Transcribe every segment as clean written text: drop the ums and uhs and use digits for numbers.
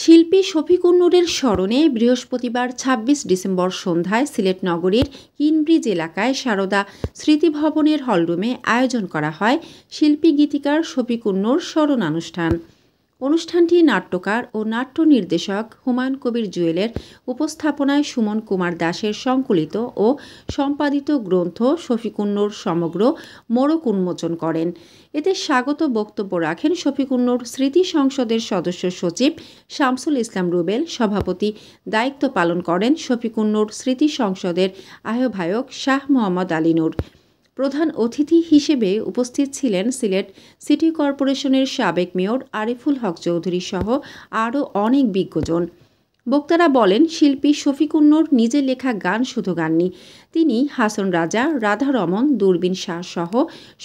শিল্পী শফিকুন্নুরের স্মরণে বৃহস্পতিবার ২৬ ডিসেম্বর সন্ধ্যায় সিলেট নগরীর কিনব্রিজ এলাকায় সারদা স্মৃতিভবনের হলরুমে আয়োজন করা হয় শিল্পী গীতিকার শফিকুন্নুর স্মরণানুষ্ঠান। অনুষ্ঠানটি নাট্যকার ও নাট্য নির্দেশক হুমায়ুন কবির জুয়েলের উপস্থাপনায় সুমন কুমার দাসের সংকলিত ও সম্পাদিত গ্রন্থ শফিকুন্নুর সমগ্র মোড়ক উন্মোচন করেন। এতে স্বাগত বক্তব্য রাখেন শফিকুন্নুর স্মৃতি সংসদের সদস্য সচিব শামসুল ইসলাম রুবেল। সভাপতি দায়িত্ব পালন করেন শফিকুন্নুর স্মৃতি সংসদের আহ্বায়ক শাহ মোহাম্মদ আলী নূর। প্রধান অতিথি হিসেবে উপস্থিত ছিলেন সিলেট সিটি কর্পোরেশনের সাবেক মেয়র আরিফুল হক চৌধুরী সহ আরও অনেক বিজ্ঞজন। বক্তারা বলেন, শিল্পী শফিকুন্নুর নিজে লেখা গান শুধু গাননি, তিনি হাসন রাজা, রাধা রমন, দূরবীন শাহ সহ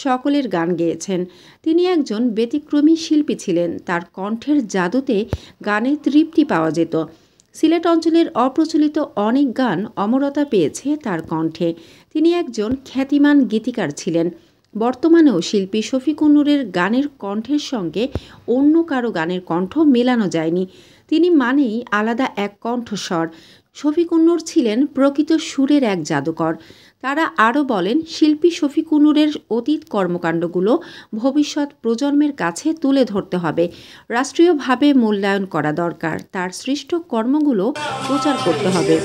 সকলের গান গেয়েছেন। তিনি একজন ব্যতিক্রমী শিল্পী ছিলেন। তার কণ্ঠের জাদুতে গানে তৃপ্তি পাওয়া যেত। সিলেট অঞ্চলের অপ্রচলিত অনেক গান অমরতা পেয়েছে তার কণ্ঠে। তিনি একজন খ্যাতিমান গীতিকার ছিলেন। বর্তমানেও শিল্পী শফিকুন্নুরের গানের কণ্ঠের সঙ্গে অন্য কারো গানের কণ্ঠ মেলানো যায়নি। তিনি মানেই আলাদা এক কণ্ঠস্বর। শফিকুন্নুর ছিলেন প্রকৃত সুরের এক জাদুকর। তারা আরও বলেন, শিল্পী শফিকুন্নুরের অতীত কর্মকাণ্ডগুলো ভবিষ্যৎ প্রজন্মের কাছে তুলে ধরতে হবে। রাষ্ট্রীয়ভাবে মূল্যায়ন করা দরকার। তার সৃষ্ট কর্মগুলো প্রচার করতে হবে।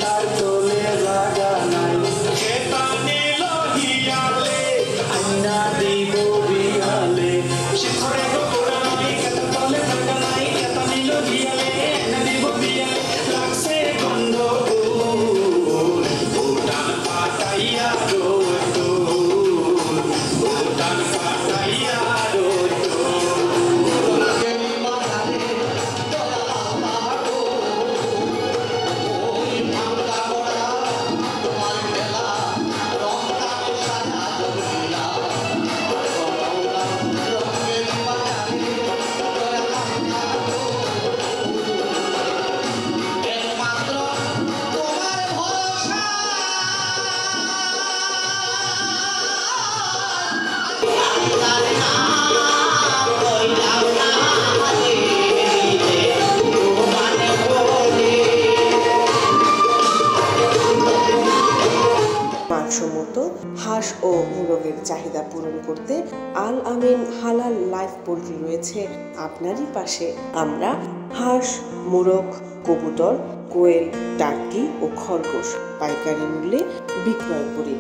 মানসম্মত হাঁস ও মোরগের চাহিদা পূরণ করতে আল আমিন হালাল লাইফ পোল্ট্রি রয়েছে আপনারই পাশে। আমরা হাঁস, মোরগ, কবুতর, কোয়েল, টার্কি ও খরগোশ পাইকারি মূল্যে বিক্রয় করি।